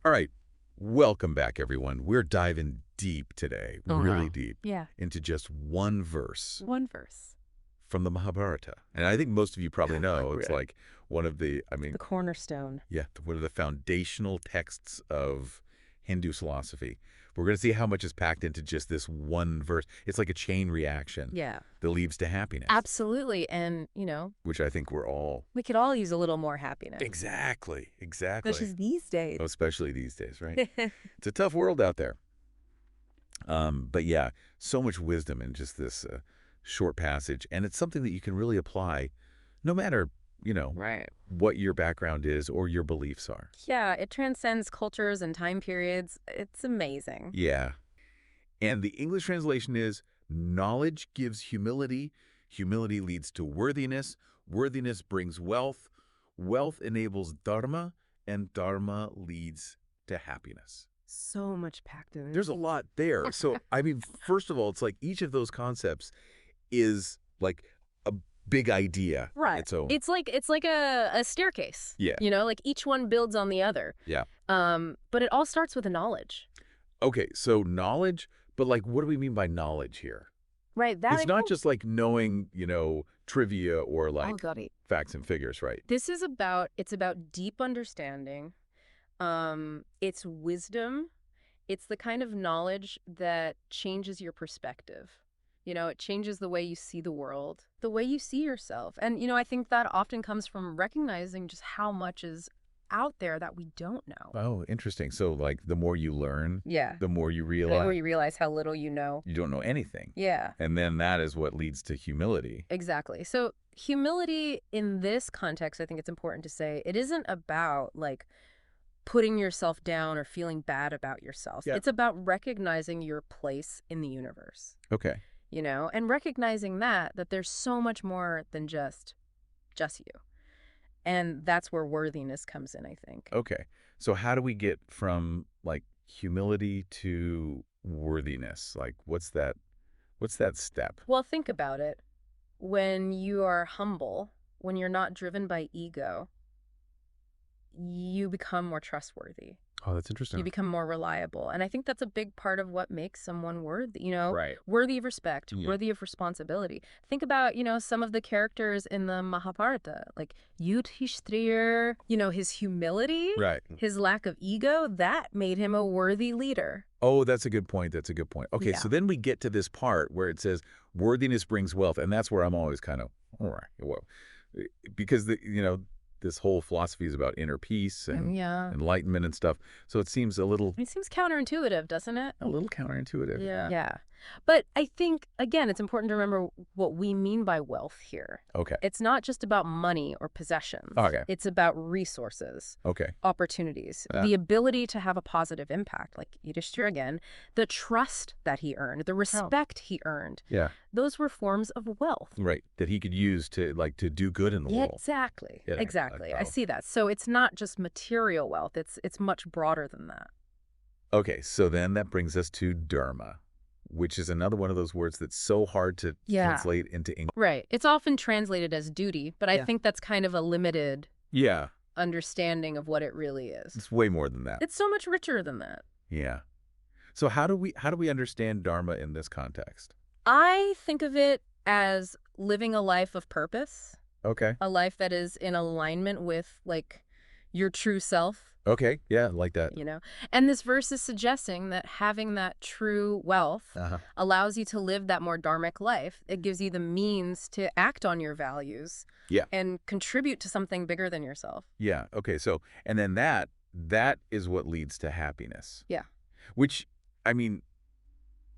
All right. Welcome back, everyone. We're diving deep today, really deep, Yeah. into just one verse One verse. from the Mahābhārata. And I think most of you probably know it's Yeah. like one of the, The cornerstone. yeah, one of the foundational texts of Hindu philosophy. We're going to see how much is packed into just this one verse. It's like a chain reaction Yeah. that leads to happiness, Absolutely. And, which I think we're all... we could all use a little more happiness. Exactly. Especially these days. Especially these days, right? It's a tough world out there. But yeah, so much wisdom in just this short passage. And it's something that you can really apply no matter, Right. what your background is or your beliefs are. Yeah, it transcends cultures and time periods. It's amazing. Yeah. And the English translation is, knowledge gives humility. Humility leads to worthiness. Worthiness brings wealth. Wealth enables dharma. And dharma leads to happiness. So much packed in. There's a lot there. So, I mean, first of all, it's like each of those concepts is like a big idea. Right. Its own. It's like a staircase. Yeah. Like each one builds on the other. Yeah. But it all starts with a knowledge. Okay, so knowledge, but like, what do we mean by knowledge here? Right. It's not just like knowing, trivia or like Oh, got it. facts and figures, right? It's about deep understanding. It's wisdom. It's the kind of knowledge that changes your perspective. It changes the way you see the world, the way you see yourself. And, I think that often comes from recognizing just how much is out there that we don't know. Oh, interesting. So like the more you learn, Yeah. the more you The realize more you realize how little you know. you don't know anything. Yeah, And then that is what leads to humility. exactly. So humility in this context, I think it's important to say, it isn't about like putting yourself down or feeling bad about yourself. Yeah. It's about recognizing your place in the universe. Okay. And recognizing that there's so much more than just you. And that's where worthiness comes in, I think. Okay. So how do we get from like humility to worthiness? Like what's that step? Well, think about it. When you are humble, when you're not driven by ego, you become more trustworthy. Oh, that's interesting. You become more reliable. And I think that's a big part of what makes someone worthy, Right. worthy of respect, Yeah. worthy of responsibility. Think about, some of the characters in the Mahābhārata, like Yudhishthir, his humility, Right. his lack of ego, that made him a worthy leader. Oh, that's a good point. That's a good point. Okay, Yeah. so then we get to this part where it says worthiness brings wealth, and that's where I'm always kind of, all right, well, because this whole philosophy is about inner peace and Yeah. enlightenment and stuff. So it seems a little It seems counterintuitive, doesn't it? counterintuitive. Yeah. But I think, again, it's important to remember what we mean by wealth here. Okay. It's not just about money or possessions. Okay. It's about resources, Okay. opportunities, Yeah. the ability to have a positive impact, like Yudhishthir again, the trust that he earned, the respect he earned. Yeah. Those were forms of wealth. Right. That he could use to do good in the Yeah, world. exactly. Yeah, Exactly. like, I see that. So it's not just material wealth. It's much broader than that. Okay, so then that brings us to dharma, which is another one of those words that's so hard to Yeah. translate into English. Right. It's often translated as duty, but I Yeah. think that's kind of a limited Yeah. understanding of what it really is. It's way more than that. It's so much richer than that. Yeah. So how do we understand dharma in this context? I think of it as living a life of purpose, Okay. a life that is in alignment with like your true self, Okay. Yeah, like that. And this verse is suggesting that having that true wealth allows you to live that more dharmic life. It gives you the means to act on your values. Yeah. And contribute to something bigger than yourself. Yeah. Okay. So, and then that is what leads to happiness. Yeah. Which, I mean,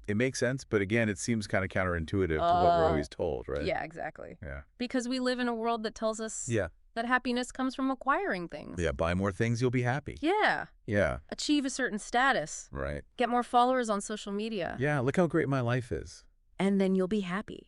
it makes sense, but again, it seems kind of counterintuitive to what we're always told, right? Yeah, exactly. Yeah. Because we live in a world that tells us Yeah. that happiness comes from acquiring things. Yeah. Buy more things, you'll be happy. Yeah. Yeah. Achieve a certain status. Right. Get more followers on social media. Yeah. Look how great my life is. And then you'll be happy.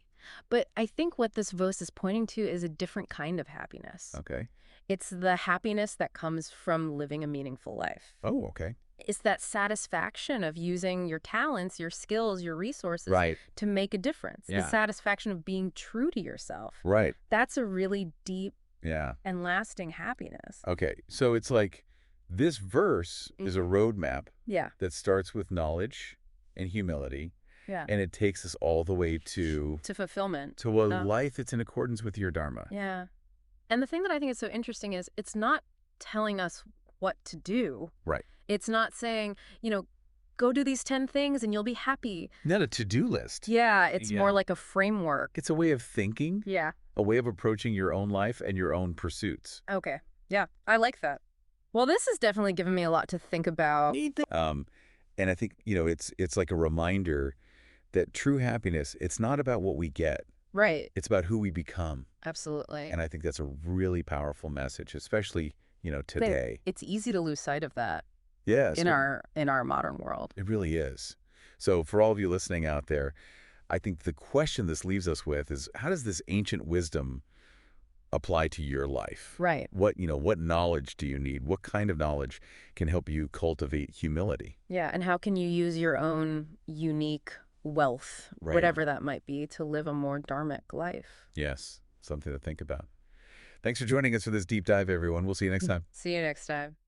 But I think what this verse is pointing to is a different kind of happiness. Okay. It's the happiness that comes from living a meaningful life. Oh, okay. It's that satisfaction of using your talents, your skills, your resources Right. to make a difference. Yeah. The satisfaction of being true to yourself. Right. That's a really deep Yeah. and lasting happiness. Okay. So it's like This verse is a roadmap Yeah. that starts with knowledge and humility, Yeah. and it takes us all the way to To fulfillment. a life that's in accordance with your dharma. Yeah. And the thing that I think is so interesting is it's not telling us what to do. Right. It's not saying, go do these 10 things and you'll be happy. Not a to-do list. Yeah, it's Yeah. more like a framework. It's a way of thinking, Yeah. a way of approaching your own life and your own pursuits. Okay. Yeah, I like that. Well, this has definitely given me a lot to think about. And I think, it's like a reminder that true happiness, it's not about what we get. Right. It's about who we become. Absolutely. And I think that's a really powerful message, especially, today. It's easy to lose sight of that Yes. in our modern world. It really is. So for all of you listening out there, I think the question this leaves us with is, how does this ancient wisdom apply to your life? Right. What knowledge do you need? What kind of knowledge can help you cultivate humility? Yeah, and how can you use your own unique wealth, Right. whatever that might be, to live a more dharmic life? Yes, something to think about. Thanks for joining us for this deep dive, everyone. We'll see you next time. See you next time.